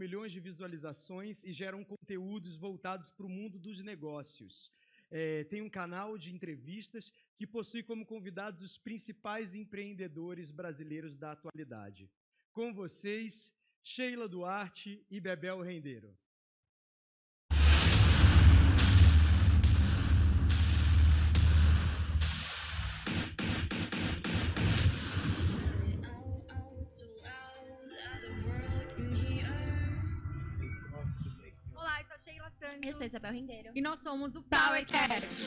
milhões de visualizações e geram conteúdos voltados para o mundo dos negócios. Tem um canal de entrevistas que possui como convidados os principais empreendedores brasileiros da atualidade. Com vocês, Sheila Duarte e Bebel Rendeiro. Olá, eu sou a Sheila Santos. Eu sou Isabel Rendeiro. E nós somos o PowerCast.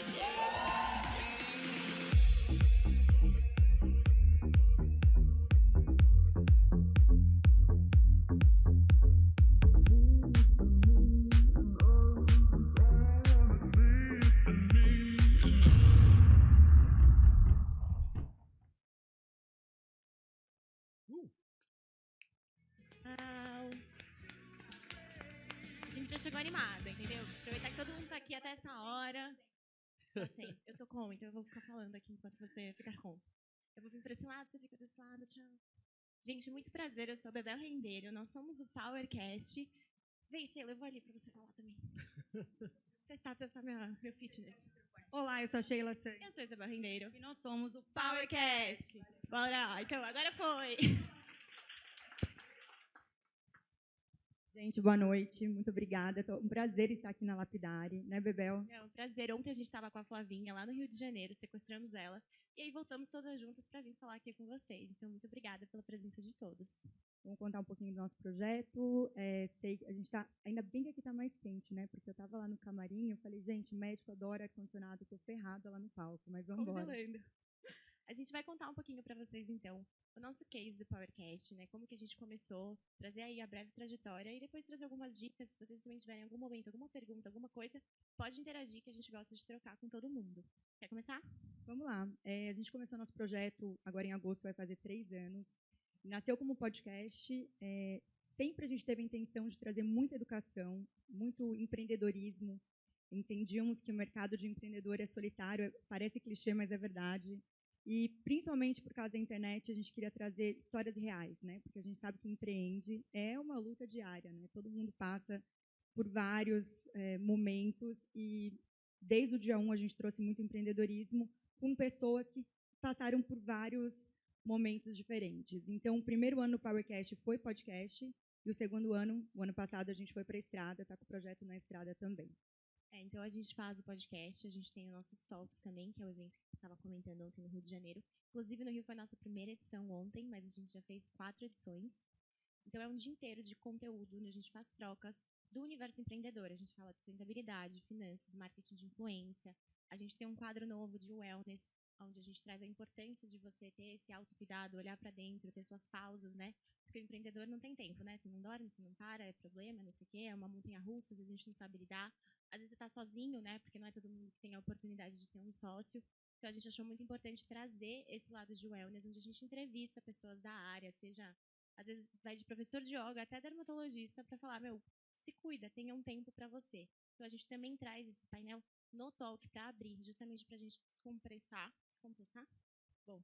A gente já chegou animada, entendeu? Aproveitar que todo mundo tá aqui até essa hora. Só assim, eu tô com, então eu vou ficar falando aqui enquanto você ficar com. Eu vou vir pra esse lado, você fica desse lado, tchau. Gente, muito prazer, eu sou a Bebel Rendeiro, nós somos o PowerCast. Vem, Sheila, eu vou ali pra você falar também. testar meu fitness. Olá, eu sou a Sheila Santos. Eu sou a Isabel Rendeiro. E nós somos o PowerCast. Bora, então agora foi. Gente, boa noite, muito obrigada. É um prazer estar aqui na Lapidare, né, Bebel? É um prazer. Ontem a gente estava com a Flavinha lá no Rio de Janeiro, sequestramos ela. E aí voltamos todas juntas para vir falar aqui com vocês. Então, muito obrigada pela presença de todos. Vamos contar um pouquinho do nosso projeto. A gente tá, ainda bem que aqui está mais quente, né? Porque eu estava lá no camarim, eu falei, gente, médico adora ar-condicionado, estou ferrada lá no palco, mas vamos embora. Congelando. A gente vai contar um pouquinho para vocês, então, o nosso case do PowerCast, né? Como que a gente começou, trazer aí a breve trajetória e depois trazer algumas dicas. Se vocês também tiverem em algum momento, alguma pergunta, alguma coisa, pode interagir que a gente gosta de trocar com todo mundo. Quer começar? Vamos lá. A gente começou nosso projeto agora em agosto, vai fazer 3 anos. Nasceu como podcast. Sempre a gente teve a intenção de trazer muita educação, muito empreendedorismo. Entendíamos que o mercado de empreendedor é solitário, parece clichê, mas é verdade. E, principalmente por causa da internet, a gente queria trazer histórias reais, né? Porque a gente sabe que empreende é uma luta diária, né? Todo mundo passa por vários momentos e, desde o dia 1, a gente trouxe muito empreendedorismo com pessoas que passaram por vários momentos diferentes. Então, o primeiro ano no PowerCast foi podcast e o segundo ano, o ano passado, a gente foi para a estrada, está com o projeto na estrada também. Então a gente faz o podcast, a gente tem os nossos talks também, que é o evento que eu estava comentando ontem no Rio de Janeiro. Inclusive no Rio foi a nossa primeira edição ontem, mas a gente já fez 4 edições. Então é um dia inteiro de conteúdo, onde a gente faz trocas do universo empreendedor. A gente fala de sustentabilidade, finanças, marketing de influência. A gente tem um quadro novo de wellness, onde a gente traz a importância de você ter esse autocuidado, olhar para dentro, ter suas pausas, né? Porque o empreendedor não tem tempo, né? Você não dorme, você não para, é problema, não sei o quê, é uma montanha-russa, às vezes a gente não sabe lidar. Às vezes você está sozinho, né? Porque não é todo mundo que tem a oportunidade de ter um sócio. Então, a gente achou muito importante trazer esse lado de wellness, onde a gente entrevista pessoas da área, seja, às vezes, vai de professor de yoga até dermatologista, para falar, se cuida, tenha um tempo para você. Então, a gente também traz esse painel no talk para abrir, justamente para a gente descompressar. Descompressar? Bom,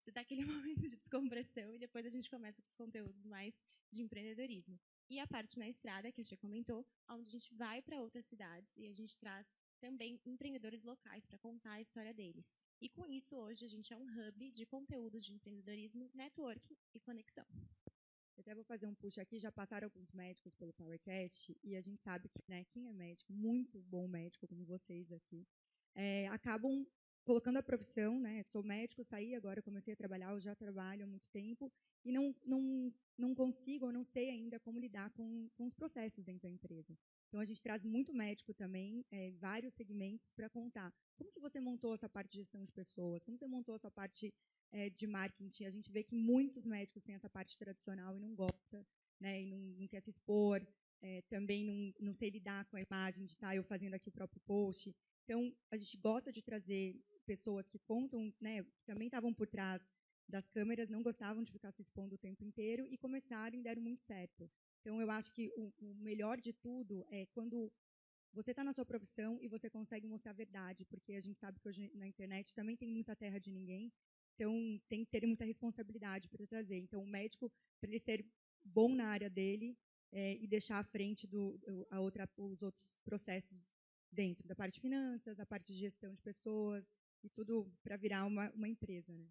você está aquele momento de descompressão e depois a gente começa com os conteúdos mais de empreendedorismo. E a parte na estrada, que a Xê comentou, onde a gente vai para outras cidades e a gente traz também empreendedores locais para contar a história deles. E com isso, hoje, a gente é um hub de conteúdo de empreendedorismo, networking e conexão. Eu até vou fazer um push aqui, já passaram alguns médicos pelo PowerCast e a gente sabe que, né, quem é médico, muito bom médico, como vocês aqui, acabam colocando a profissão, né? Sou médico, saí agora, comecei a trabalhar, eu já trabalho há muito tempo e não consigo, ou não sei ainda como lidar com os processos dentro da empresa. Então, a gente traz muito médico também, vários segmentos para contar. Como que você montou essa parte de gestão de pessoas? Como você montou essa parte de marketing? A gente vê que muitos médicos têm essa parte tradicional e não gosta, né? E não quer se expor. Também não sei lidar com a imagem de estar eu fazendo aqui o próprio post. Então, a gente gosta de trazer pessoas que contam, né, que também estavam por trás das câmeras, não gostavam de ficar se expondo o tempo inteiro e começaram e deram muito certo. Então, eu acho que o melhor de tudo é quando você está na sua profissão e você consegue mostrar a verdade, porque a gente sabe que hoje na internet também tem muita terra de ninguém, então tem que ter muita responsabilidade para trazer. Então, o médico, para ele ser bom na área dele, e deixar à frente os outros processos dentro da parte de finanças, da parte de gestão de pessoas, e tudo para virar uma empresa, né?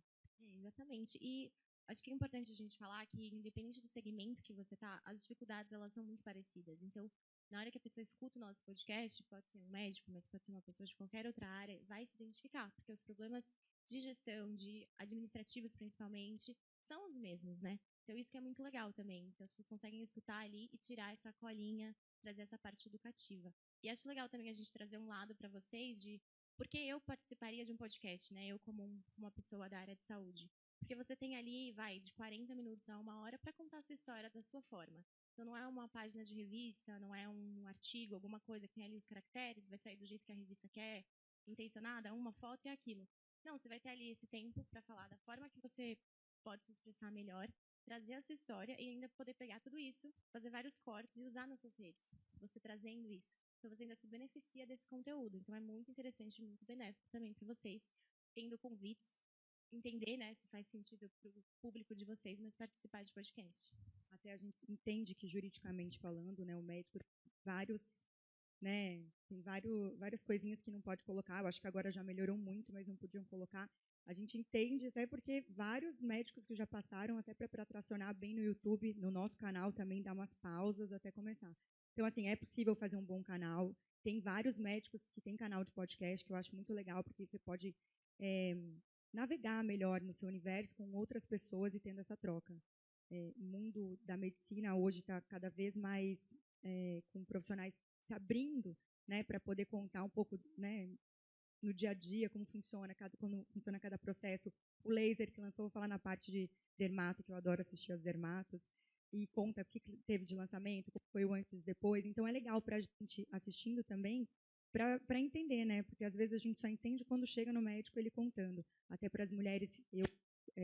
Exatamente. E acho que é importante a gente falar que, independente do segmento que você está, as dificuldades elas são muito parecidas. Então, na hora que a pessoa escuta o nosso podcast, pode ser um médico, mas pode ser uma pessoa de qualquer outra área, vai se identificar, porque os problemas de gestão, de administrativos principalmente, são os mesmos, né? Então, isso que é muito legal também. Então, as pessoas conseguem escutar ali e tirar essa colinha, trazer essa parte educativa. E acho legal também a gente trazer um lado para vocês de por que eu participaria de um podcast, né? Eu como uma pessoa da área de saúde. Porque você tem ali, de 40 minutos a 1 hora para contar a sua história da sua forma. Então, não é uma página de revista, não é um artigo, alguma coisa que tem ali os caracteres, vai sair do jeito que a revista quer, intencionada, uma foto e aquilo. Não, você vai ter ali esse tempo para falar da forma que você pode se expressar melhor, trazer a sua história e ainda poder pegar tudo isso, fazer vários cortes e usar nas suas redes. Você trazendo isso. Então, você ainda se beneficia desse conteúdo. Então, é muito interessante e muito benéfico também para vocês, tendo convites, entender, né, se faz sentido para o público de vocês, mas participar de podcast. Até a gente entende que, juridicamente falando, né, o médico tem várias coisinhas que não pode colocar. Eu acho que agora já melhorou muito, mas não podiam colocar. A gente entende, até porque vários médicos que já passaram, até para tracionar bem no YouTube, no nosso canal também, dá umas pausas até começar. Então, assim, é possível fazer um bom canal. Tem vários médicos que têm canal de podcast, que eu acho muito legal, porque você pode navegar melhor no seu universo com outras pessoas e tendo essa troca. O mundo da medicina hoje está cada vez mais com profissionais se abrindo, né, para poder contar um pouco, né, no dia a dia como funciona cada processo. O laser que lançou, vou falar na parte de dermato, que eu adoro assistir aos dermatos, e conta o que teve de lançamento, como foi o antes e depois. Então, é legal para a gente, assistindo também, para entender, né? Porque às vezes a gente só entende quando chega no médico ele contando. Até para as mulheres, eu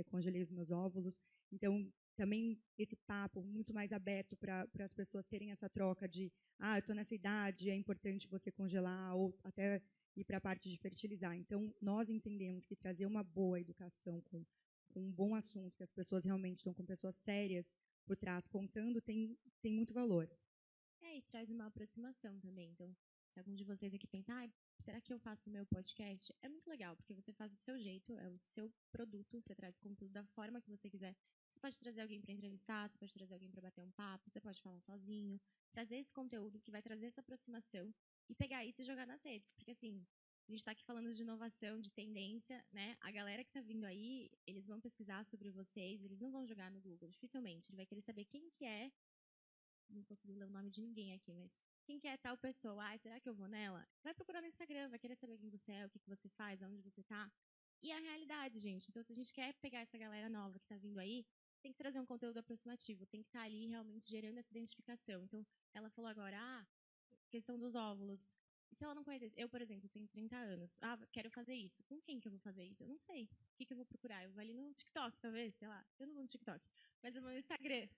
congelei os meus óvulos. Então, também esse papo muito mais aberto para as pessoas terem essa troca de eu estou nessa idade, é importante você congelar, ou até ir para a parte de fertilizar. Então, nós entendemos que trazer uma boa educação com um bom assunto, que as pessoas realmente estão com pessoas sérias por trás contando, tem muito valor. E traz uma aproximação também. Então, se algum de vocês aqui pensar, será que eu faço o meu podcast? É muito legal, porque você faz do seu jeito, é o seu produto, você traz conteúdo da forma que você quiser. Você pode trazer alguém para entrevistar, você pode trazer alguém para bater um papo, você pode falar sozinho, trazer esse conteúdo que vai trazer essa aproximação e pegar isso e jogar nas redes. Porque, assim, a gente está aqui falando de inovação, de tendência, né? A galera que está vindo aí, eles vão pesquisar sobre vocês, eles não vão jogar no Google, dificilmente. Ele vai querer saber quem que é. Não consigo ler o nome de ninguém aqui, mas quem que é tal pessoa? Será que eu vou nela? Vai procurar no Instagram, vai querer saber quem você é, o que você faz, aonde você tá. E a realidade, gente. Então, se a gente quer pegar essa galera nova que tá vindo aí, tem que trazer um conteúdo aproximativo, tem que estar ali realmente gerando essa identificação. Então, ela falou agora, questão dos óvulos. E se ela não conhecesse? Eu, por exemplo, tenho 30 anos. Quero fazer isso. Com quem que eu vou fazer isso? Eu não sei. O que eu vou procurar? Eu vou ali no TikTok, talvez, sei lá. Eu não vou no TikTok. Mas eu vou no Instagram.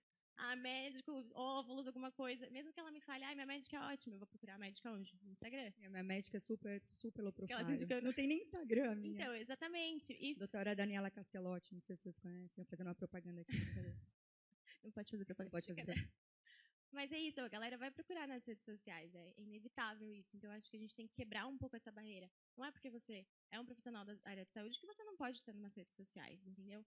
Médico, óvulos, alguma coisa. Mesmo que ela me fale, minha médica é ótima, eu vou procurar a médica onde? No Instagram. Minha médica é super, super low profile. Não tem nem Instagram, minha. Então, exatamente. E... Doutora Daniela Castellotti, não sei se vocês conhecem, fazendo uma propaganda aqui. Não pode fazer propaganda. Não pode fazer propaganda. Mas é isso, a galera vai procurar nas redes sociais, é inevitável isso. Então, eu acho que a gente tem que quebrar um pouco essa barreira. Não é porque você é um profissional da área de saúde que você não pode estar nas redes sociais, entendeu?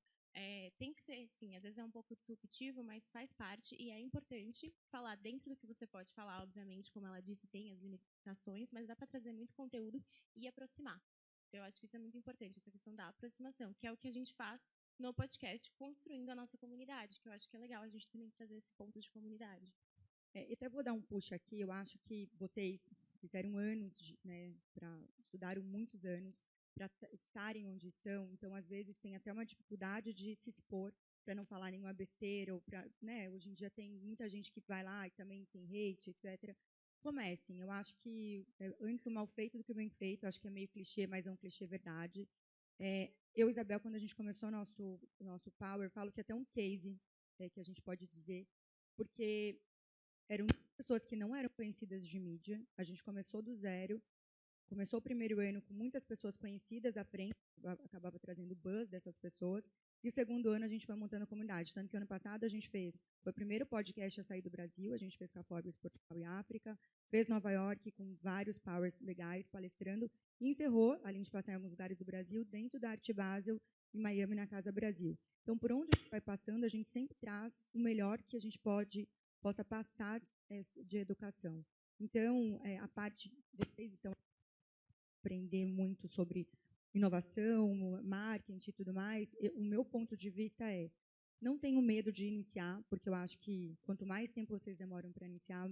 Tem que ser, sim, às vezes é um pouco disruptivo, mas faz parte e é importante falar dentro do que você pode falar, obviamente, como ela disse, tem as limitações, mas dá para trazer muito conteúdo e aproximar. Então, eu acho que isso é muito importante, essa questão da aproximação, que é o que a gente faz no podcast, construindo a nossa comunidade, que eu acho que é legal a gente também trazer esse ponto de comunidade. E até vou dar um push aqui, eu acho que vocês fizeram anos, né, estudaram muitos anos, para estarem onde estão, então às vezes tem até uma dificuldade de se expor para não falar nenhuma besteira, ou né, hoje em dia tem muita gente que vai lá e também tem hate, etc. Comecem, eu acho que antes o mal feito do que o bem feito, acho que é meio clichê, mas é um clichê verdade. Eu e Isabel, quando a gente começou o nosso Power, falo que até um case que a gente pode dizer, porque eram pessoas que não eram conhecidas de mídia, a gente começou do zero, começou o primeiro ano com muitas pessoas conhecidas à frente, acabava trazendo o buzz dessas pessoas, E o segundo ano a gente foi montando a comunidade. Tanto que ano passado a gente foi o primeiro podcast a sair do Brasil, a gente fez com a Forbes Portugal e África, fez Nova York com vários powers legais palestrando, e encerrou, além de passar em alguns lugares do Brasil, dentro da Arte Basel, em Miami, na Casa Brasil. Então, por onde a gente vai passando, a gente sempre traz o melhor que a gente possa passar de educação. Então, a parte, vocês estão aprender muito sobre inovação, marketing e tudo mais. O meu ponto de vista não tenho medo de iniciar, porque eu acho que quanto mais tempo vocês demoram para iniciar,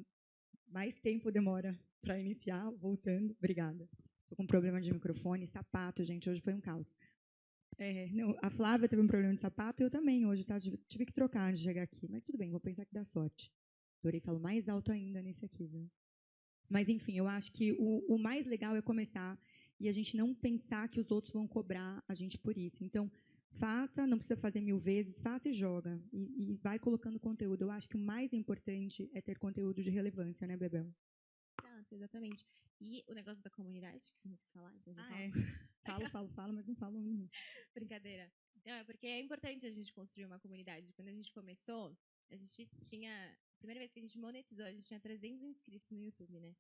mais tempo demora para iniciar. Voltando, obrigada. Estou com um problema de microfone, sapato, gente, hoje foi um caos. Não, a Flávia teve um problema de sapato, eu também hoje, tá? Tive que trocar antes de chegar aqui, mas tudo bem, vou pensar que dá sorte. Adorei, falo mais alto ainda nesse aqui, viu? Mas, enfim, eu acho que o mais legal é começar e a gente não pensar que os outros vão cobrar a gente por isso. Então, faça, não precisa fazer 1000 vezes, faça e joga. E vai colocando conteúdo. Eu acho que o mais importante é ter conteúdo de relevância, né, Bebel? Exato, exatamente. E o negócio da comunidade, que você não quis falar, então eu Falo, mas não falo ainda. Brincadeira. Não, é porque é importante a gente construir uma comunidade. Quando a gente começou, a gente tinha... A primeira vez que a gente monetizou, a gente tinha 300 inscritos no YouTube, né?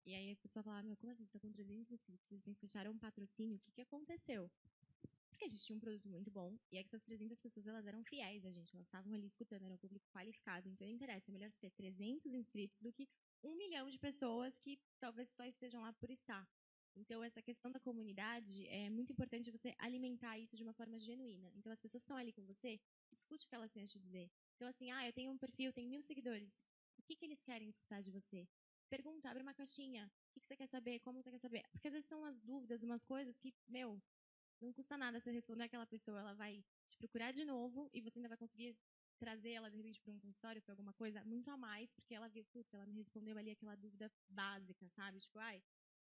E aí a pessoa falava, meu, como assim? Você tá com 300 inscritos? Vocês têm que fechar um patrocínio? O que aconteceu? Porque a gente tinha um produto muito bom. E essas 300 pessoas, elas eram fiéis a gente. Elas estavam ali escutando, era um público qualificado. Então, não interessa. É melhor você ter 300 inscritos do que 1 milhão de pessoas que talvez só estejam lá por estar. Então, essa questão da comunidade, é muito importante você alimentar isso de uma forma genuína. Então, as pessoas que estão ali com você, escute o que elas têm a te dizer. Então, assim, eu tenho um perfil, tenho 1000 seguidores. O que eles querem escutar de você? Pergunta, abre uma caixinha. O que você quer saber? Como você quer saber? Porque às vezes são umas dúvidas, umas coisas que, não custa nada você responder aquela pessoa. Ela vai te procurar de novo e você ainda vai conseguir trazer ela, de repente, para um consultório, para alguma coisa muito a mais, porque ela viu, putz, ela me respondeu ali aquela dúvida básica, sabe? Tipo,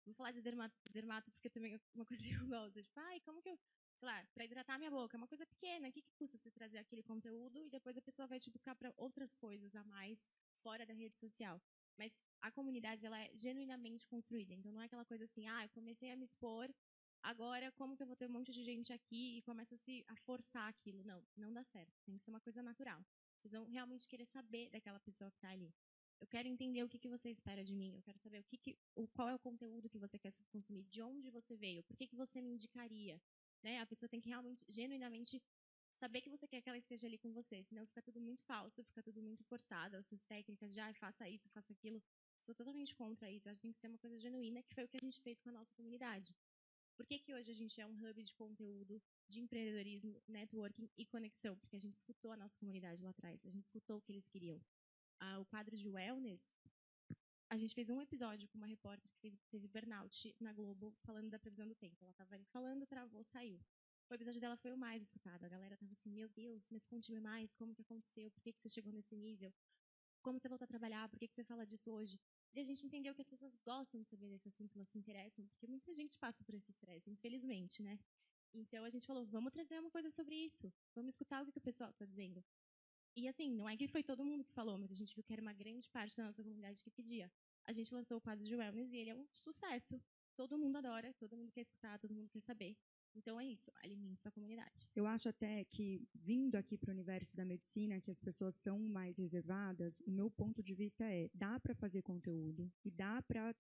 vou falar de dermato porque também é uma coisa que eu gosto. Tipo, como que eu... Sei lá, para hidratar minha boca, é uma coisa pequena. O que custa você trazer aquele conteúdo e depois a pessoa vai te buscar para outras coisas a mais fora da rede social. Mas a comunidade, ela é genuinamente construída. Então, não é aquela coisa assim, eu comecei a me expor, agora como que eu vou ter um monte de gente aqui e começa a forçar aquilo. Não dá certo. Tem que ser uma coisa natural. Vocês vão realmente querer saber daquela pessoa que está ali. Eu quero entender o que você espera de mim. Eu quero saber qual é o conteúdo que você quer consumir, de onde você veio, por que você me indicaria. Né? A pessoa tem que realmente, genuinamente, saber que você quer que ela esteja ali com você. Senão fica tudo muito falso, fica tudo muito forçado. Essas técnicas de, faça isso, faça aquilo. Sou totalmente contra isso. Eu acho que tem que ser uma coisa genuína, que foi o que a gente fez com a nossa comunidade. Por que hoje a gente é um hub de conteúdo, de empreendedorismo, networking e conexão? Porque a gente escutou a nossa comunidade lá atrás. A gente escutou o que eles queriam. O quadro de wellness, a gente fez um episódio com uma repórter que teve burnout na Globo, falando da previsão do tempo. Ela estava ali falando, travou, saiu. O episódio dela foi o mais escutado. A galera estava assim, meu Deus, mas conte-me mais, como que aconteceu, por que você chegou nesse nível, como você voltou a trabalhar, por que você fala disso hoje? E a gente entendeu que as pessoas gostam de saber desse assunto, elas se interessam, porque muita gente passa por esse estresse, infelizmente, né? Então a gente falou, vamos trazer uma coisa sobre isso, vamos escutar o que o pessoal está dizendo. E assim, não é que foi todo mundo que falou, mas a gente viu que era uma grande parte da nossa comunidade que pedia. A gente lançou o quadro de wellness e ele é um sucesso. Todo mundo adora, todo mundo quer escutar, todo mundo quer saber. Então é isso, alimente sua comunidade. Eu acho até que, vindo aqui para o universo da medicina, que as pessoas são mais reservadas, o meu ponto de vista dá para fazer conteúdo e dá para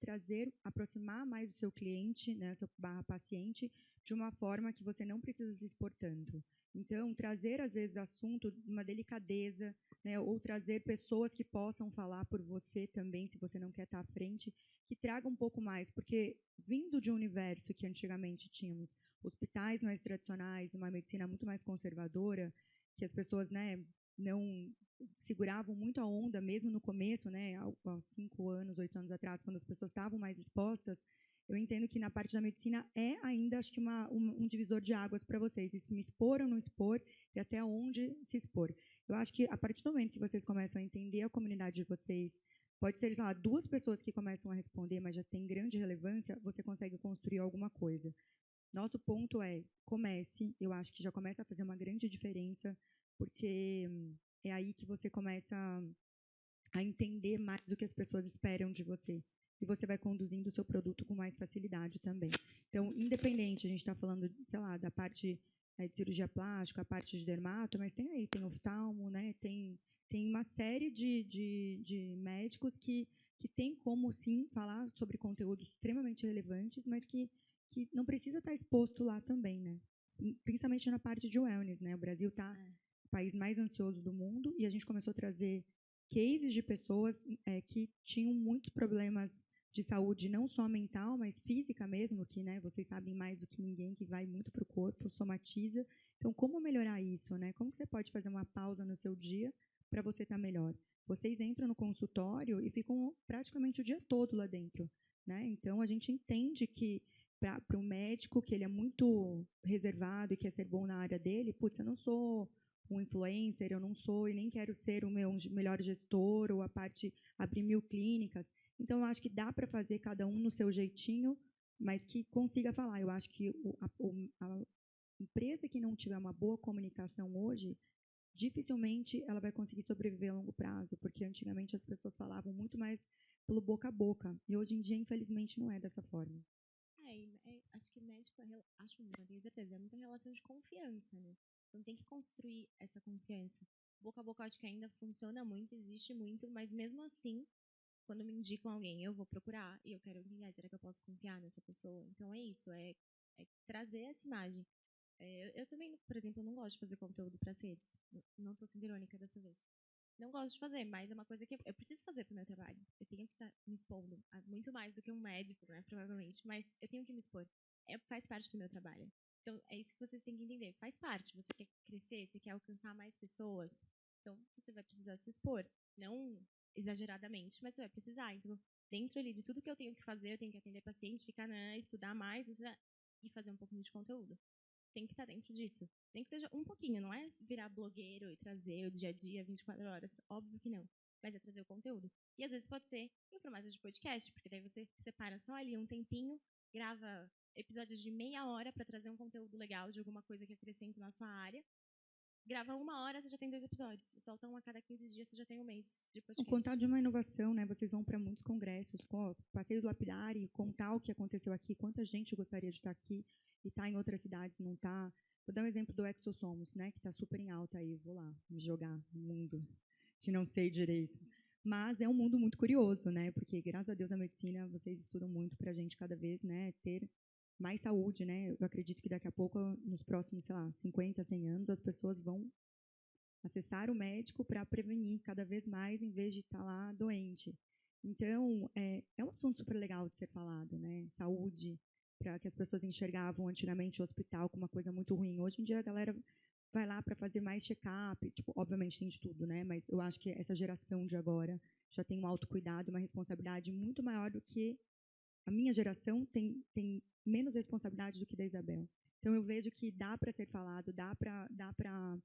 aproximar mais o seu cliente, né, seu paciente, de uma forma que você não precisa se expor tanto. Então, trazer, às vezes, assunto de uma delicadeza, né, ou trazer pessoas que possam falar por você também, se você não quer estar à frente, que traga um pouco mais, porque vindo de um universo que antigamente tínhamos hospitais mais tradicionais, uma medicina muito mais conservadora, que as pessoas, né, não seguravam muito a onda, mesmo no começo, né, há 5 anos, 8 anos atrás, quando as pessoas estavam mais expostas. Eu entendo que na parte da medicina ainda, acho que um divisor de águas para vocês, me expor ou não expor e até onde se expor. Eu acho que a partir do momento que vocês começam a entender a comunidade de vocês, pode ser, sei lá, 2 pessoas que começam a responder, mas já tem grande relevância, você consegue construir alguma coisa. Nosso ponto comece, eu acho que já começa a fazer uma grande diferença, porque é aí que você começa a entender mais o que as pessoas esperam de você. E você vai conduzindo o seu produto com mais facilidade também. Então, independente, a gente está falando, sei lá, da parte de cirurgia plástica, a parte de dermato, mas tem oftalmo, né? Tem uma série de médicos que tem como, sim, falar sobre conteúdos extremamente relevantes, mas que não precisa estar exposto lá também, né? Principalmente na parte de wellness, né? O Brasil está o país mais ansioso do mundo e a gente começou a trazer cases de pessoas que tinham muitos problemas de saúde, não só mental, mas física mesmo, que, né, vocês sabem mais do que ninguém, que vai muito para o corpo, somatiza. Então, como melhorar isso, né? Como que você pode fazer uma pausa no seu dia para você estar melhor? Vocês entram no consultório e ficam praticamente o dia todo lá dentro, né? Então, a gente entende que para um médico que ele é muito reservado e quer ser bom na área dele, putz, eu não sou um influencer, eu não sou e nem quero ser o meu melhor gestor ou abrir 1000 clínicas. Então, eu acho que dá para fazer cada um no seu jeitinho, mas que consiga falar. Eu acho que a empresa que não tiver uma boa comunicação hoje, dificilmente ela vai conseguir sobreviver a longo prazo, porque antigamente as pessoas falavam muito mais pelo boca a boca, e hoje em dia, infelizmente, não é dessa forma. Acho que médico, não tenho certeza, é muita relação de confiança, né? Então tem que construir essa confiança. Boca a boca eu acho que ainda funciona muito, existe muito, mas mesmo assim, quando me indicam alguém, eu vou procurar e eu quero entender, será que eu posso confiar nessa pessoa? Então é isso, é trazer essa imagem. Eu também, por exemplo, não gosto de fazer conteúdo para as redes. Não estou sendo irônica dessa vez. Não gosto de fazer, mas é uma coisa que eu preciso fazer para o meu trabalho. Eu tenho que estar me expondo, muito mais do que um médico, né, provavelmente, mas eu tenho que me expor. Faz parte do meu trabalho. Então, é isso que vocês têm que entender. Faz parte. Você quer crescer, você quer alcançar mais pessoas, então você vai precisar se expor. Não exageradamente, mas você vai precisar. Então, dentro ali de tudo que eu tenho que fazer, eu tenho que atender paciente, ficar, estudar mais e fazer um pouquinho de conteúdo. Tem que estar dentro disso. Nem que seja um pouquinho, não é virar blogueiro e trazer o dia a dia 24 horas. Óbvio que não. Mas é trazer o conteúdo. E às vezes pode ser em formato de podcast, porque daí você separa só ali um tempinho, grava episódios de meia hora para trazer um conteúdo legal de alguma coisa que acrescente na sua área. Grava 1 hora, você já tem 2 episódios. Solta um a cada 15 dias, você já tem 1 mês de podcast. Contar de uma inovação, né? Vocês vão para muitos congressos, Passeio do Lapidari, contar o que aconteceu aqui, quanta gente gostaria de estar aqui e está em outras cidades, não está. Vou dar um exemplo do Exosomos, né? Que está super em alta aí. Vou lá me jogar no mundo que não sei direito. Mas é um mundo muito curioso, né? Porque, graças a Deus, a medicina, vocês estudam muito para a gente cada vez, né? Ter mais saúde, né? Eu acredito que daqui a pouco, nos próximos, 50, 100 anos, as pessoas vão acessar o médico para prevenir cada vez mais, em vez de estar lá doente. Então, é um assunto super legal de ser falado, né? Saúde, para que as pessoas enxergavam antigamente o hospital como uma coisa muito ruim. Hoje em dia, a galera vai lá para fazer mais check-up, obviamente tem de tudo, né? Mas eu acho que essa geração de agora já tem um autocuidado, uma responsabilidade muito maior do que a minha geração tem menos responsabilidade do que da Isabel. Então, eu vejo que dá para ser falado, dá para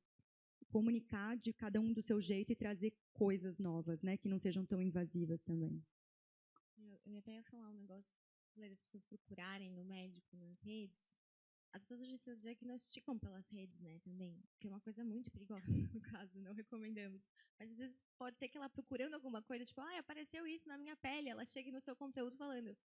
comunicar de cada um do seu jeito e trazer coisas novas, né, que não sejam tão invasivas também. Eu até ia falar um negócio, das pessoas procurarem no médico nas redes. As pessoas hoje se diagnosticam pelas redes, né, também, que é uma coisa muito perigosa, no caso, não recomendamos. Mas às vezes pode ser que ela procurando alguma coisa, tipo, apareceu isso na minha pele, ela chegue no seu conteúdo falando,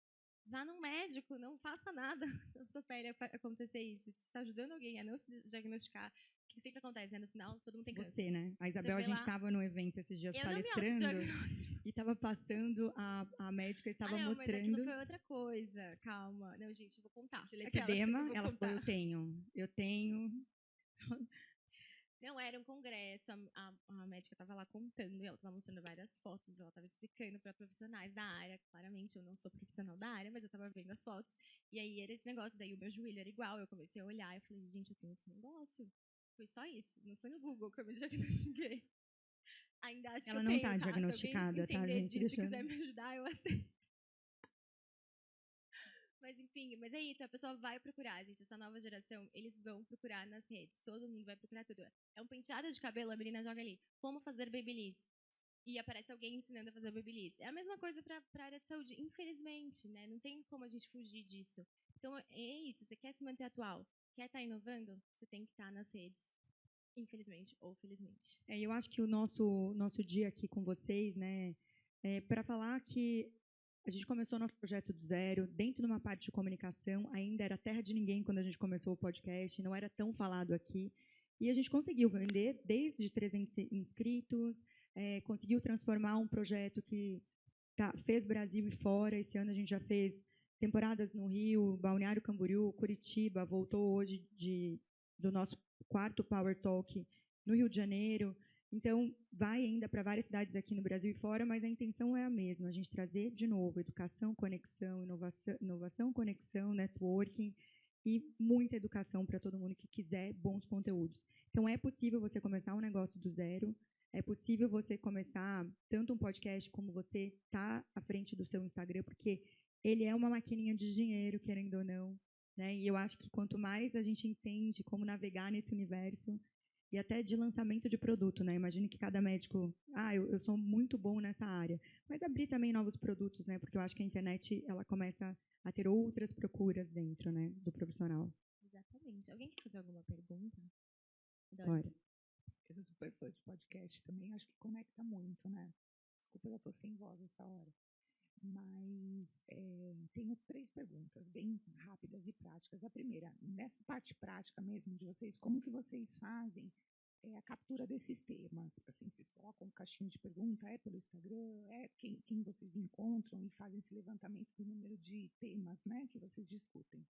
vá num médico, não faça nada se a sua pele acontecer isso. Você está ajudando alguém a não se diagnosticar, que sempre acontece, né? No final, todo mundo tem câncer. Você, né? A Isabel, a gente estava no evento esses dias palestrando e estava passando, a médica estava mostrando... mas aquilo foi outra coisa, calma. Não, gente, eu vou contar. Lipedema, ela falou, eu tenho... Não, era um congresso, a médica estava lá contando, e ela estava mostrando várias fotos, ela estava explicando para profissionais da área, claramente eu não sou profissional da área, mas eu estava vendo as fotos, e aí era esse negócio, daí o meu joelho era igual, eu comecei a olhar, e falei, gente, eu tenho esse negócio. Foi só isso, não foi no Google que eu me diagnostiquei. Ainda acho ela que eu tenho, não está diagnosticada, tá, gente? Disso, se quiser me ajudar, eu aceito. Mas enfim, mas é isso, a pessoa vai procurar, gente, essa nova geração, eles vão procurar nas redes, todo mundo vai procurar tudo. É um penteado de cabelo, a menina joga ali, como fazer babyliss, e aparece alguém ensinando a fazer babyliss. É a mesma coisa para a área de saúde, infelizmente, né? Não tem como a gente fugir disso. Então é isso, você quer se manter atual, quer estar inovando, você tem que estar nas redes, infelizmente ou felizmente. Eu acho que o nosso dia aqui com vocês, né, é para falar que A gente começou nosso projeto do zero, dentro de uma parte de comunicação, ainda era terra de ninguém quando a gente começou o podcast, não era tão falado aqui. E a gente conseguiu vender desde 300 inscritos, conseguiu transformar um projeto que fez Brasil e fora. Esse ano a gente já fez temporadas no Rio, Balneário Camboriú, Curitiba, voltou hoje do nosso 4º Power Talk no Rio de Janeiro. Então, vai ainda para várias cidades aqui no Brasil e fora, mas a intenção é a mesma, a gente trazer de novo educação, conexão, inovação, conexão, networking e muita educação para todo mundo que quiser bons conteúdos. Então, é possível você começar um negócio do zero, é possível você começar tanto um podcast como você tá à frente do seu Instagram, porque ele é uma maquininha de dinheiro, querendo ou não, né? E eu acho que quanto mais a gente entende como navegar nesse universo, e até de lançamento de produto, né? Imagine que cada médico, eu sou muito bom nessa área, mas abrir também novos produtos, né? Porque eu acho que a internet ela começa a ter outras procuras dentro, né, do profissional. Exatamente. Alguém quer fazer alguma pergunta? Bora. Eu sou super fã de podcast também, acho que conecta muito, né? Desculpa, eu estou sem voz essa hora. Mas tenho 3 perguntas, bem rápidas e práticas. A primeira, nessa parte prática mesmo de vocês, como que vocês fazem a captura desses temas? Assim, vocês colocam caixinha de pergunta, pelo Instagram, quem vocês encontram e fazem esse levantamento do número de temas, né, que vocês discutem.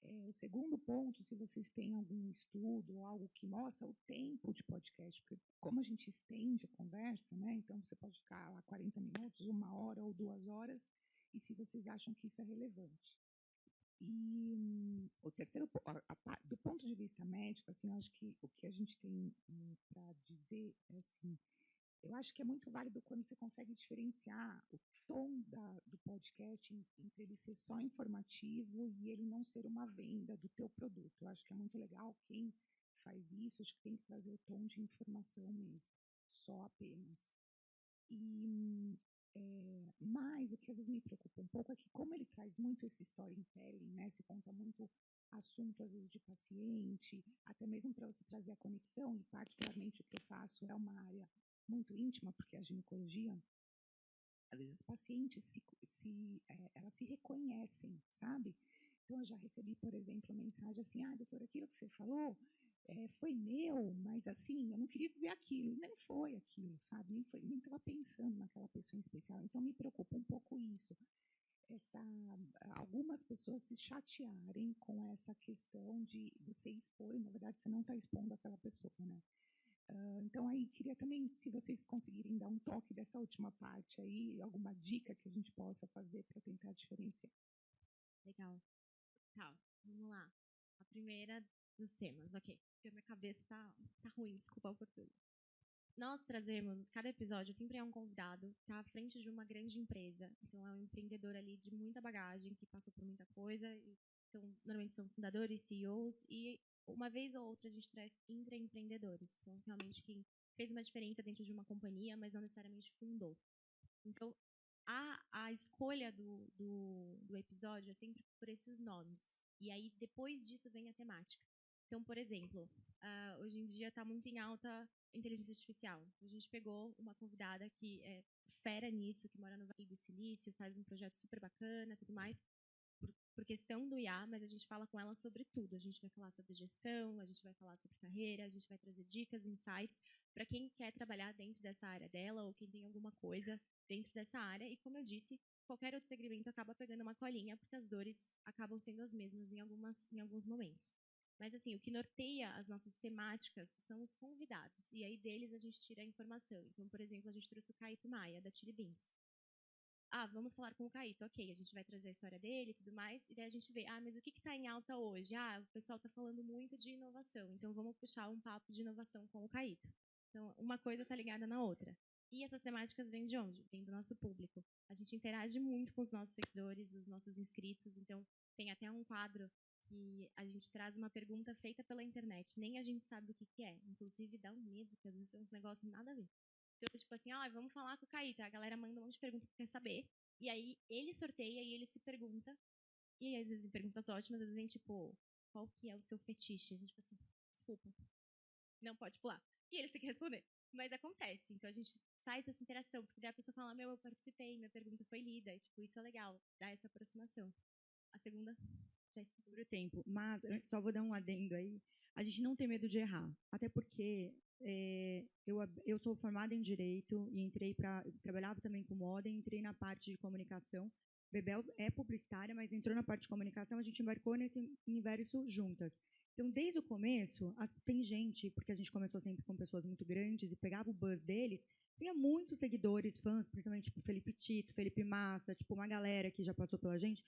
O segundo ponto, se vocês têm algum estudo ou algo que mostra o tempo de podcast, porque como a gente estende a conversa, né, então você pode ficar lá 40 minutos, 1 hora ou 2 horas, e se vocês acham que isso é relevante. E o terceiro, do ponto de vista médico, assim, eu acho que o que a gente tem para dizer é assim, eu acho que é muito válido quando você consegue diferenciar o tom do podcast entre ele ser só informativo e ele não ser uma venda do teu produto. Eu acho que é muito legal quem faz isso, acho que tem que trazer o tom de informação mesmo, só apenas. Mas o que às vezes me preocupa um pouco é que como ele traz muito esse storytelling, né, se conta muito assunto às vezes de paciente, até mesmo para você trazer a conexão, e particularmente o que eu faço é uma área muito íntima, porque a ginecologia, às vezes as pacientes elas se reconhecem, sabe? Então eu já recebi, por exemplo, mensagem assim, doutora, aquilo que você falou foi meu, mas assim, eu não queria dizer aquilo, nem foi aquilo, sabe? Nem estava pensando naquela pessoa em especial. Então me preocupa um pouco isso. Algumas pessoas se chatearem com essa questão de você expor, e na verdade você não está expondo aquela pessoa, né? Então, aí, queria também, se vocês conseguirem dar um toque dessa última parte aí, alguma dica que a gente possa fazer para tentar diferenciar. Legal. Tá, vamos lá. A primeira dos temas, ok. Porque a minha cabeça tá ruim, desculpa o oportuno. Nós trazemos, cada episódio sempre é um convidado, tá à frente de uma grande empresa. Então, é um empreendedor ali de muita bagagem, que passou por muita coisa. Então, normalmente são fundadores, CEOs, e uma vez ou outra a gente traz intraempreendedores, que são realmente quem fez uma diferença dentro de uma companhia, mas não necessariamente fundou. Então, a escolha do episódio é sempre por esses nomes. E aí, depois disso, vem a temática. Então, por exemplo, hoje em dia está muito em alta inteligência artificial. Então, a gente pegou uma convidada que é fera nisso, que mora no Vale do Silício, faz um projeto super bacana, tudo mais, por questão do IA, mas a gente fala com ela sobre tudo. A gente vai falar sobre gestão, a gente vai falar sobre carreira, a gente vai trazer dicas, insights para quem quer trabalhar dentro dessa área dela ou quem tem alguma coisa dentro dessa área. E, como eu disse, qualquer outro segmento acaba pegando uma colinha, porque as dores acabam sendo as mesmas em alguns momentos. Mas, assim, o que norteia as nossas temáticas são os convidados. E aí, deles, a gente tira a informação. Então, por exemplo, a gente trouxe o Caíto Maia, da Chili Beans. Vamos falar com o Caíto, ok, a gente vai trazer a história dele e tudo mais, e daí a gente vê, mas o que está em alta hoje? O pessoal está falando muito de inovação, então vamos puxar um papo de inovação com o Caíto. Então, uma coisa está ligada na outra. E essas temáticas vêm de onde? Vêm do nosso público. A gente interage muito com os nossos seguidores, os nossos inscritos, então tem até um quadro que a gente traz uma pergunta feita pela internet, nem a gente sabe o que é, inclusive dá um medo, porque às vezes são uns negócios nada a ver. Então, tipo assim, vamos falar com o Caíto. A galera manda um monte de pergunta que quer saber. E aí, ele sorteia e ele se pergunta. E aí, às vezes, perguntas ótimas. Às vezes, vem, tipo, qual que é o seu fetiche? A gente fala assim, desculpa, não pode pular. E eles têm que responder. Mas acontece. Então, a gente faz essa interação, porque daí a pessoa fala, eu participei, minha pergunta foi lida, e, tipo, isso é legal, dá essa aproximação. A segunda, já esqueci. Sobre o tempo, mas só vou dar um adendo aí. A gente não tem medo de errar, até porque eu sou formada em Direito e entrei trabalhava também com moda e entrei na parte de comunicação. Bebel é publicitária, mas entrou na parte de comunicação, a gente embarcou nesse universo juntas. Então, desde o começo, tem gente, porque a gente começou sempre com pessoas muito grandes e pegava o buzz deles, tinha muitos seguidores, fãs, principalmente tipo Felipe Tito, Felipe Massa, tipo uma galera que já passou pela gente,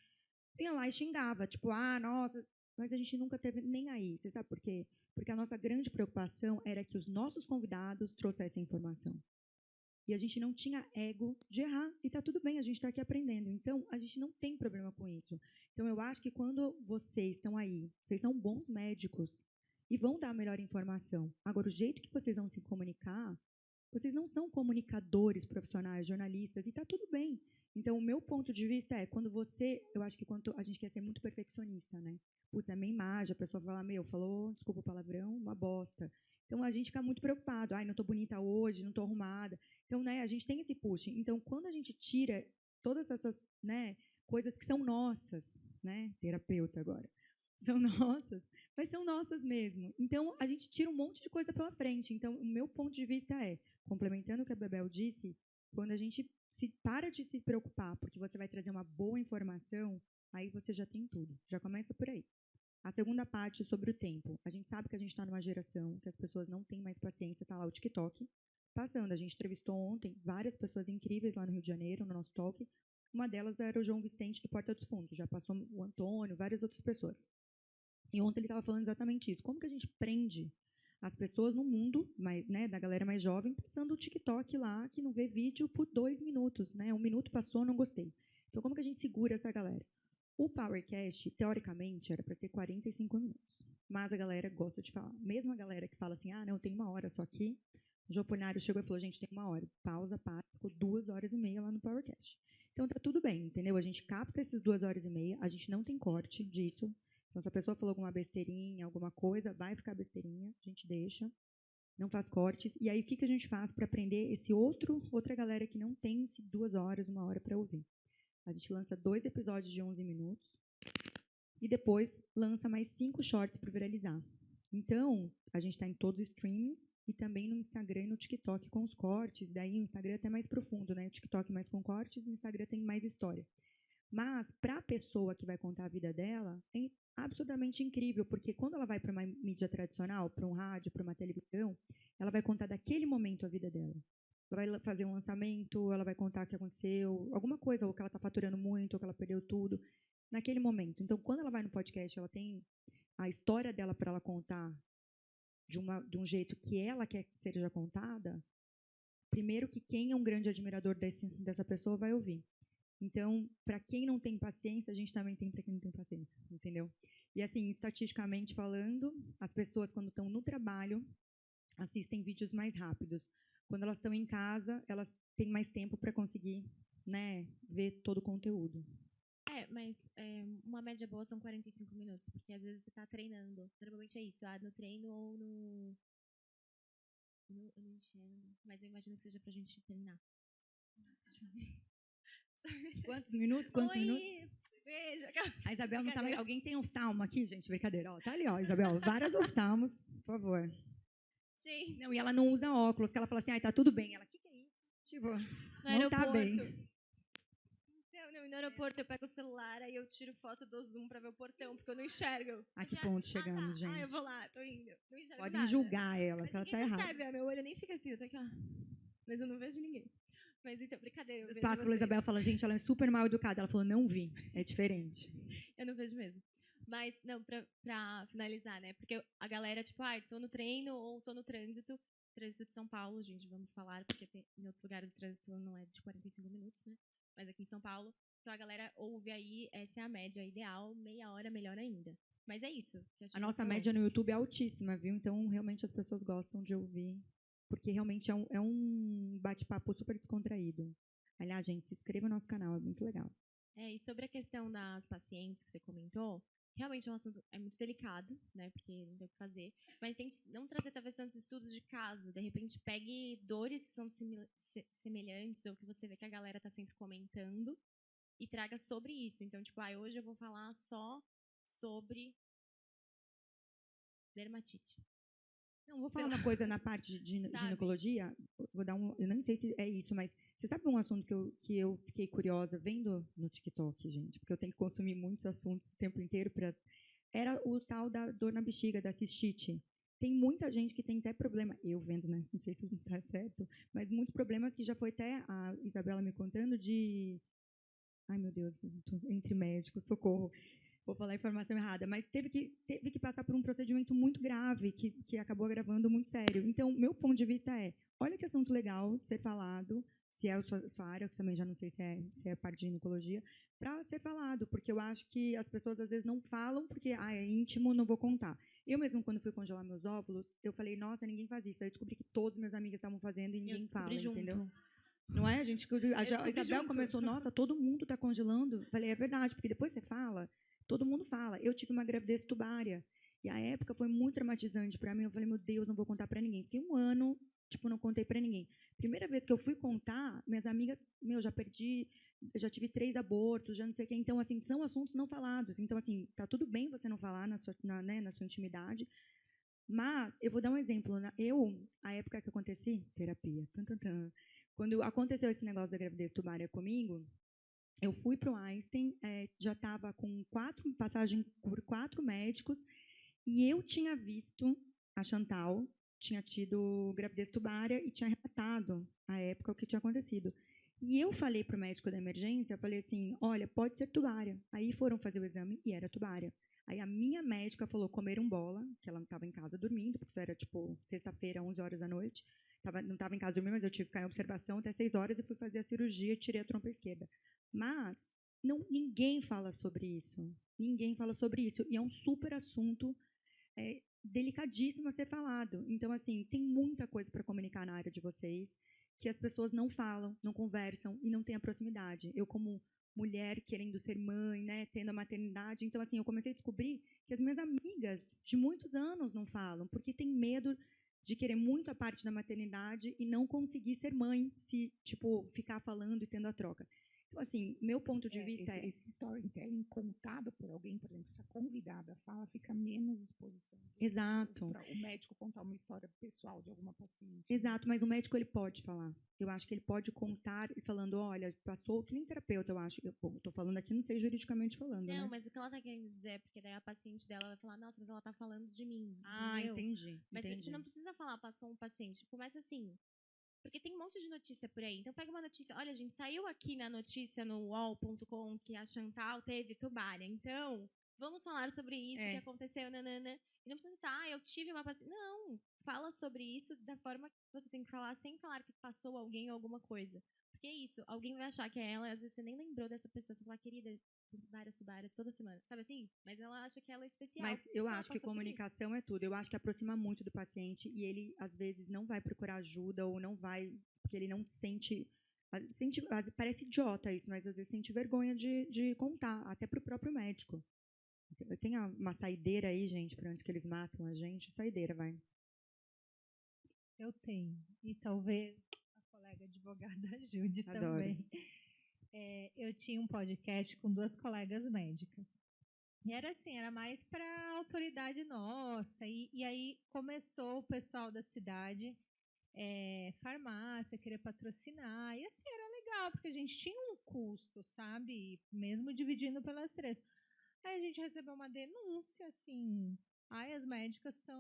ia lá e xingava, tipo, nossa, mas a gente nunca teve nem aí. Você sabe por quê? Porque a nossa grande preocupação era que os nossos convidados trouxessem informação. E a gente não tinha ego de errar, e está tudo bem, a gente está aqui aprendendo. Então, a gente não tem problema com isso. Então, eu acho que quando vocês estão aí, vocês são bons médicos e vão dar a melhor informação. Agora, o jeito que vocês vão se comunicar, vocês não são comunicadores profissionais, jornalistas, e está tudo bem. Então, o meu ponto de vista é, eu acho que quando a gente quer ser muito perfeccionista, né? Putz, é minha imagem, a pessoa fala, falou, desculpa o palavrão, uma bosta. Então, a gente fica muito preocupado. Não estou bonita hoje, não estou arrumada. Então, né, a gente tem esse push. Então, quando a gente tira todas essas, né, coisas que são nossas, né, terapeuta agora, são nossas, mas são nossas mesmo. Então, a gente tira um monte de coisa pela frente. Então, o meu ponto de vista é, complementando o que a Bebel disse, quando a gente para de se preocupar porque você vai trazer uma boa informação, aí você já tem tudo. Já começa por aí. A segunda parte é sobre o tempo. A gente sabe que a gente está numa geração que as pessoas não têm mais paciência. Está lá o TikTok passando. A gente entrevistou ontem várias pessoas incríveis lá no Rio de Janeiro, no nosso talk. Uma delas era o João Vicente, do Porta dos Fundos. Já passou o Antônio, várias outras pessoas. E ontem ele estava falando exatamente isso. Como que a gente prende as pessoas no mundo, né, da galera mais jovem, passando o TikTok lá, que não vê vídeo por 2 minutos. Né? 1 minuto passou, não gostei. Então, como que a gente segura essa galera? O PowerCast, teoricamente, era para ter 45 minutos. Mas a galera gosta de falar. Mesmo a galera que fala assim, não, tem 1 hora só aqui. O João Ponário chegou e falou, gente, tem 1 hora. Pausa, para. Ficou 2 horas e meia lá no PowerCast. Então, tá tudo bem, entendeu? A gente capta essas 2 horas e meia, a gente não tem corte disso. Então, se a pessoa falou alguma besteirinha, alguma coisa, vai ficar besteirinha, a gente deixa. Não faz cortes. E aí, o que a gente faz para aprender outra galera que não tem 2 horas, 1 hora para ouvir? A gente lança 2 episódios de 11 minutos e depois lança mais 5 shorts para viralizar. Então, a gente está em todos os streamings e também no Instagram e no TikTok com os cortes. Daí, o Instagram é até mais profundo, né? O TikTok mais com cortes, o Instagram tem mais história. Mas, para a pessoa que vai contar a vida dela, é absolutamente incrível, porque quando ela vai para uma mídia tradicional, para um rádio, para uma televisão, ela vai contar daquele momento a vida dela. Ela vai fazer um lançamento, ela vai contar o que aconteceu, alguma coisa, ou que ela está faturando muito, ou que ela perdeu tudo, naquele momento. Então, quando ela vai no podcast, ela tem a história dela para ela contar de um jeito que ela quer que seja contada. Primeiro que quem é um grande admirador dessa pessoa vai ouvir. Então, para quem não tem paciência, a gente também tem para quem não tem paciência, entendeu? E assim, estatisticamente falando, as pessoas quando estão no trabalho assistem vídeos mais rápidos. Quando elas estão em casa, elas têm mais tempo para conseguir, né, ver todo o conteúdo. Mas uma média boa são 45 minutos, porque às vezes você está treinando. Normalmente é isso, no treino ou no... Eu não enxergo, mas eu imagino que seja pra gente treinar. Quantos minutos? Oi, beijo. A Isabel não tá mais... Alguém tem oftalmo aqui, gente? Brincadeira. Ó, tá ali, ó, Isabel. Várias oftalmos, por favor. Gente. Não, e ela não usa óculos, que ela fala assim, tá tudo bem. Ela, o que é isso? Tipo, não tá bem. Não, no aeroporto eu pego o celular, aí eu tiro foto do zoom pra ver o portão, porque eu não enxergo. A que ponto chegamos, gente? Eu vou lá, tô indo. Não enxergo Podem nada. julgar ela, mas que ela tá errada. errada. Percebe, meu olho nem fica assim, eu tô aqui, ó. Mas eu não vejo ninguém. Mas então, brincadeira. Os passos pela Isabel fala, gente, ela é super mal educada. Ela falou, não vi, é diferente. Eu não vejo mesmo. Mas, não, pra finalizar, né? Porque a galera, tipo, tô no treino ou tô no trânsito. Trânsito de São Paulo, gente, vamos falar, porque em outros lugares o trânsito não é de 45 minutos, né? Mas aqui em São Paulo, então a galera ouve aí, essa é a média ideal, meia hora melhor ainda. Mas é isso. A nossa média no YouTube é altíssima, viu? Então, realmente, as pessoas gostam de ouvir, porque realmente é um bate-papo super descontraído. Aliás, gente, se inscreva no nosso canal, é muito legal. E sobre a questão das pacientes que você comentou, realmente é um assunto muito delicado, né? Porque não tem o que fazer. Mas tente não trazer talvez tantos estudos de caso. De repente, pegue dores que são semelhantes ou que você vê que a galera tá sempre comentando e traga sobre isso. Então, tipo, hoje eu vou falar só sobre dermatite. Não, vou falar uma coisa na parte de Sabe? ginecologia. Vou dar eu nem sei se é isso, mas você sabe um assunto que eu fiquei curiosa vendo no TikTok, gente? Porque eu tenho que consumir muitos assuntos o tempo inteiro. Era o tal da dor na bexiga, da cistite. Tem muita gente que tem até problema, eu vendo, né? Não sei se está certo, mas muitos problemas que já foi até a Isabela me contando de... Ai, meu Deus, entre médicos, socorro. Vou falar a informação errada, mas teve que passar por um procedimento muito grave, que acabou agravando muito sério. Então, meu ponto de vista é, olha que assunto legal ser falado, se é a sua área, que também já não sei se é parte de ginecologia, para ser falado, porque eu acho que as pessoas às vezes não falam, porque é íntimo, não vou contar. Eu mesmo, quando fui congelar meus óvulos, eu falei, nossa, ninguém faz isso. Aí eu descobri que todas minhas amigas estavam fazendo e ninguém fala, junto. Entendeu? Não é? A gente, a Isabel começou, nossa, todo mundo está congelando. Falei, é verdade, porque depois você fala, todo mundo fala. Eu tive uma gravidez tubária. E a época foi muito traumatizante para mim. Eu falei, meu Deus, não vou contar para ninguém. Fiquei um ano, não contei para ninguém. Primeira vez que eu fui contar, minhas amigas, já tive 3 abortos, já não sei o quê. Então, assim, são assuntos não falados. Então, assim, tá tudo bem você não falar na sua intimidade. Mas, eu vou dar um exemplo. A época que aconteci, terapia, quando aconteceu esse negócio da gravidez tubária comigo, eu fui para o Einstein, já estava com passagem por 4 médicos, e eu tinha visto a Chantal, tinha tido gravidez tubária e tinha relatado, à época, o que tinha acontecido. E eu falei para o médico da emergência, falei assim, olha, pode ser tubária. Aí foram fazer o exame e era tubária. Aí a minha médica falou, comeram bola, que ela não estava em casa dormindo, porque isso era, tipo, sexta-feira, 11 horas da noite. Não estava em casa dormindo, mas eu tive que ficar em observação até 6 horas e fui fazer a cirurgia e tirei a trompa esquerda. Mas ninguém fala sobre isso. Ninguém fala sobre isso. E é um super assunto delicadíssimo a ser falado. Então, assim, tem muita coisa para comunicar na área de vocês que as pessoas não falam, não conversam e não têm a proximidade. Eu, como mulher querendo ser mãe, né, tendo a maternidade, então, assim, eu comecei a descobrir que as minhas amigas de muitos anos não falam, porque tem medo de querer muito a parte da maternidade e não conseguir ser mãe se, tipo, ficar falando e tendo a troca. Então, assim, meu ponto de vista esse storytelling contado por alguém, por exemplo, se a convidada fala, fica menos exposição. Exato. Para o médico contar uma história pessoal de alguma paciente. Exato, mas o médico ele pode falar. Eu acho que ele pode contar e falando, olha, passou, que nem terapeuta, eu acho. Estou falando aqui, não sei juridicamente falando, não, né? Mas o que ela está querendo dizer é porque daí a paciente dela vai falar, nossa, mas ela está falando de mim. Ah, entendeu? entendi. Mas entendi. você não precisa falar, passou um paciente. Começa assim, porque tem um monte de notícia por aí. Então, pega uma notícia. Olha, gente, saiu aqui na notícia no UOL.com que a Chantal teve tubária. Então, vamos falar sobre isso que aconteceu, nanana. E não precisa citar, eu tive uma paciente. Não, fala sobre isso da forma que você tem que falar, sem falar que passou alguém ou alguma coisa. Porque é isso, alguém vai achar que é ela, e às vezes você nem lembrou dessa pessoa. Você fala, querida, tubárias toda semana. Sabe assim? Mas ela acha que ela é especial. Mas eu acho que comunicação é tudo. Eu acho que aproxima muito do paciente e ele, às vezes, não vai procurar ajuda ou não vai, porque ele não sente parece idiota isso, mas às vezes sente vergonha de contar, até para o próprio médico. Tem uma saideira aí, gente, para onde que eles matam a gente? Saideira, vai. Eu tenho. E talvez a colega advogada ajude Adoro. também. Eu tinha um podcast com 2 colegas médicas. E era assim, era mais para autoridade nossa. E aí começou o pessoal da cidade, farmácia, querer patrocinar. E assim, era legal, porque a gente tinha um custo, sabe? Mesmo dividindo pelas 3. Aí a gente recebeu uma denúncia, assim... as médicas estão...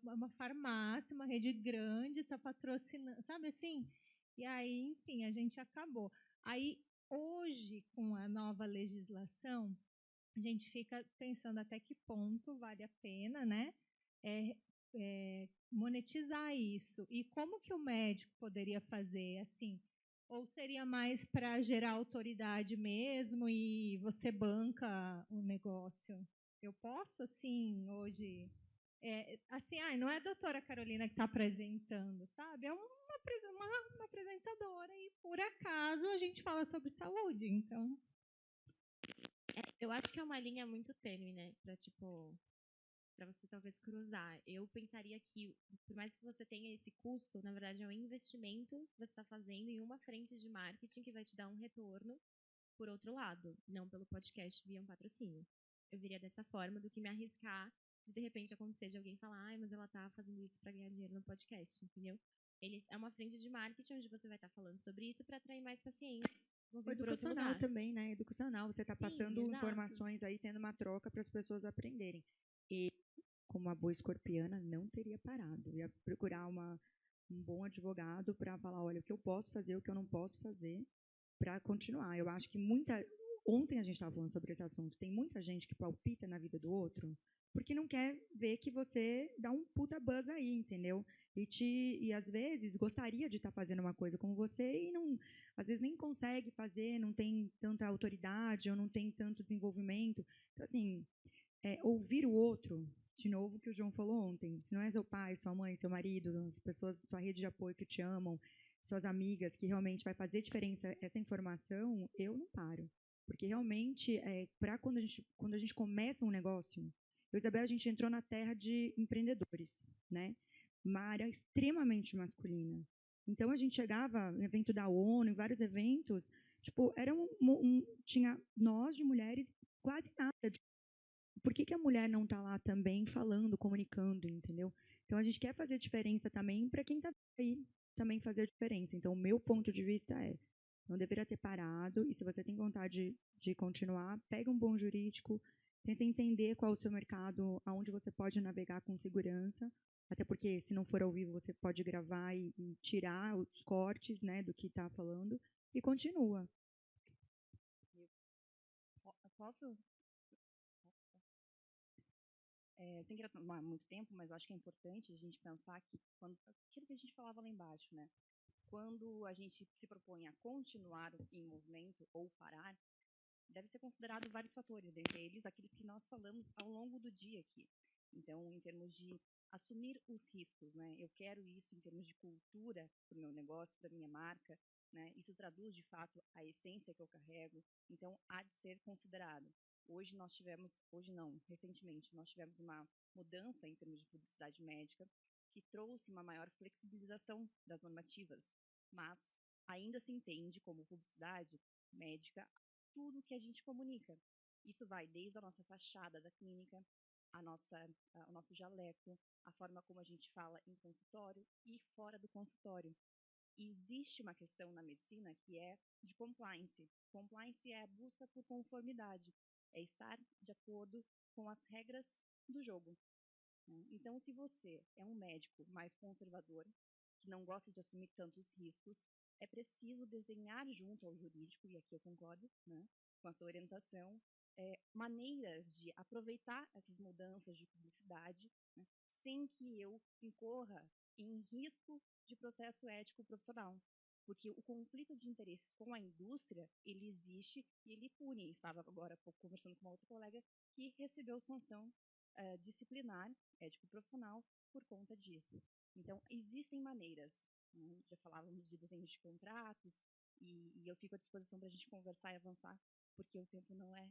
Uma farmácia, uma rede grande, está patrocinando... Sabe assim? E aí, enfim, a gente acabou. Aí, hoje, com a nova legislação, a gente fica pensando até que ponto vale a pena, né? Monetizar isso. E como que o médico poderia fazer, assim... Ou seria mais para gerar autoridade mesmo e você banca o negócio? Eu posso, assim, hoje... assim, não é a doutora Carolina que está apresentando, sabe? É uma apresentadora e, por acaso, a gente fala sobre saúde, então... Eu acho que é uma linha muito tênue, né? Pra você talvez cruzar. Eu pensaria que, por mais que você tenha esse custo, na verdade é um investimento que você está fazendo em uma frente de marketing que vai te dar um retorno por outro lado, não pelo podcast via um patrocínio. Eu viria dessa forma do que me arriscar de repente acontecer de alguém falar, ai, mas ela tá fazendo isso para ganhar dinheiro no podcast, entendeu? É uma frente de marketing onde você vai estar falando sobre isso para atrair mais pacientes. Vão vir por outro Educacional lugar. também, né? Educacional. Você está Sim, passando exato. informações aí, tendo uma troca para as pessoas aprenderem. E, como uma boa escorpiana, não teria parado. Ia procurar um bom advogado para falar, olha, o que eu posso fazer, o que eu não posso fazer, para continuar. Eu acho que ontem a gente estava falando sobre esse assunto. Tem muita gente que palpita na vida do outro porque não quer ver que você dá um puta buzz aí, entendeu? E às vezes gostaria de estar fazendo uma coisa como você e não, às vezes nem consegue fazer, não tem tanta autoridade ou não tem tanto desenvolvimento. Então, assim, ouvir o outro, de novo, que o João falou ontem. Se não é seu pai, sua mãe, seu marido, as pessoas, sua rede de apoio que te amam, suas amigas, que realmente vai fazer diferença essa informação, eu não paro. Porque realmente, quando a gente começa um negócio, eu e Isabela, a gente entrou na terra de empreendedores, né? Uma área extremamente masculina. Então, a gente chegava em evento da ONU, em vários eventos, tipo, tinha nós de mulheres quase nada. Por que a mulher não está lá também falando, comunicando, entendeu? Então, a gente quer fazer diferença também para quem está aí também fazer diferença. Então, o meu ponto de vista não deveria ter parado, e se você tem vontade de continuar, pega um bom jurídico, tenta entender qual é o seu mercado, aonde você pode navegar com segurança, até porque, se não for ao vivo, você pode gravar e tirar os cortes, né, do que está falando, e continua. Posso? Sem querer tomar muito tempo, mas eu acho que é importante a gente pensar que aquilo que a gente falava lá embaixo, né? Quando a gente se propõe a continuar em movimento ou parar, deve ser considerado vários fatores, dentre eles aqueles que nós falamos ao longo do dia aqui. Então, em termos de assumir os riscos, né? Eu quero isso em termos de cultura para o meu negócio, para a minha marca, né? Isso traduz, de fato, a essência que eu carrego. Então, há de ser considerado. Recentemente, nós tivemos uma mudança em termos de publicidade médica que trouxe uma maior flexibilização das normativas, mas ainda se entende como publicidade médica tudo que a gente comunica. Isso vai desde a nossa fachada da clínica, o nosso jaleco, a forma como a gente fala em consultório e fora do consultório. Existe uma questão na medicina que é de compliance. Compliance é a busca por conformidade, é estar de acordo com as regras do jogo. Então, se você é um médico mais conservador, que não gosta de assumir tantos riscos, é preciso desenhar junto ao jurídico, e aqui eu concordo, né, com a sua orientação, maneiras de aproveitar essas mudanças de publicidade, né, sem que eu incorra em risco de processo ético profissional. Porque o conflito de interesses com a indústria, ele existe e ele pune. Estava agora há pouco conversando com uma outra colega que recebeu sanção disciplinar, ético-profissional, por conta disso. Então, existem maneiras. Né? Já falávamos de desenhos de contratos, e eu fico à disposição para a gente conversar e avançar, porque o tempo não é,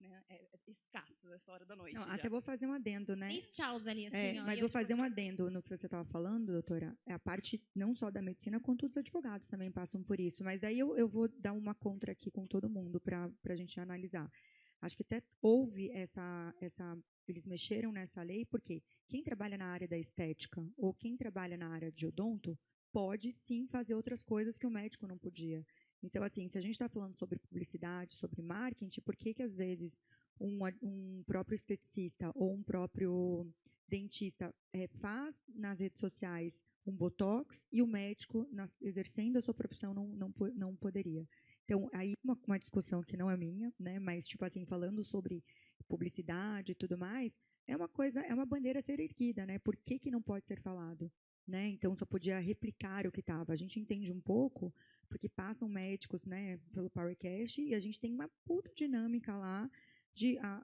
né, escasso essa hora da noite. Não, até vou fazer um adendo, né? 3 tchauz ali, assim, ó. Mas vou fazer um adendo no que você estava falando, doutora. É a parte não só da medicina, quanto os advogados também passam por isso. Mas daí eu vou dar uma contra aqui com todo mundo para a gente analisar. Acho que até houve eles mexeram nessa lei, porque quem trabalha na área da estética ou quem trabalha na área de odonto pode sim fazer outras coisas que o médico não podia. Então, assim, se a gente está falando sobre publicidade, sobre marketing, por que às vezes um próprio esteticista ou um próprio dentista faz nas redes sociais um botox e o médico, exercendo a sua profissão, não poderia? Então, aí uma discussão que não é minha, né, mas, tipo assim, falando sobre publicidade e tudo mais, é uma bandeira a ser erguida, né? Por que não pode ser falado? Né? Então, só podia replicar o que estava. A gente entende um pouco, porque passam médicos, né, pelo Powercast, e a gente tem uma puta dinâmica lá.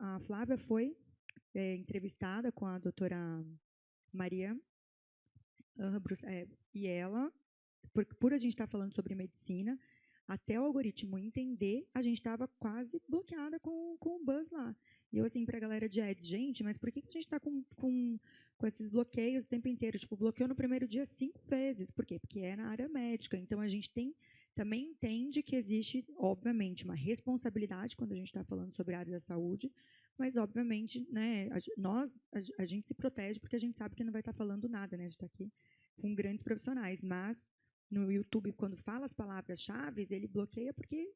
A Flávia foi entrevistada com a doutora Maria, e ela, por a gente estar falando sobre medicina, até o algoritmo entender, a gente estava quase bloqueada com o buzz lá. E eu, assim, para a galera de ads, gente, mas por que a gente está com esses bloqueios o tempo inteiro? Tipo, bloqueou no primeiro dia 5 vezes. Por quê? Porque é na área médica. Então, a gente também entende que existe, obviamente, uma responsabilidade quando a gente está falando sobre a área da saúde, mas, obviamente, né, a gente se protege porque a gente sabe que não vai estar falando nada, né? A gente está aqui com grandes profissionais, mas no YouTube, quando fala as palavras-chave, ele bloqueia porque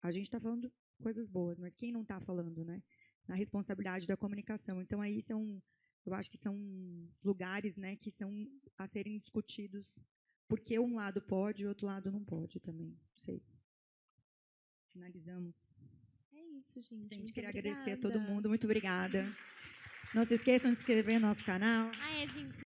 a gente está falando coisas boas, mas quem não está falando, né? Na responsabilidade da comunicação. Então, aí eu acho que são lugares, né, que são a serem discutidos, porque um lado pode e o outro lado não pode também. Não sei. Finalizamos. É isso, gente. A gente Muito queria obrigada. agradecer a todo mundo. Muito obrigada. Não se esqueçam de se inscrever no nosso canal. Ah, é, gente.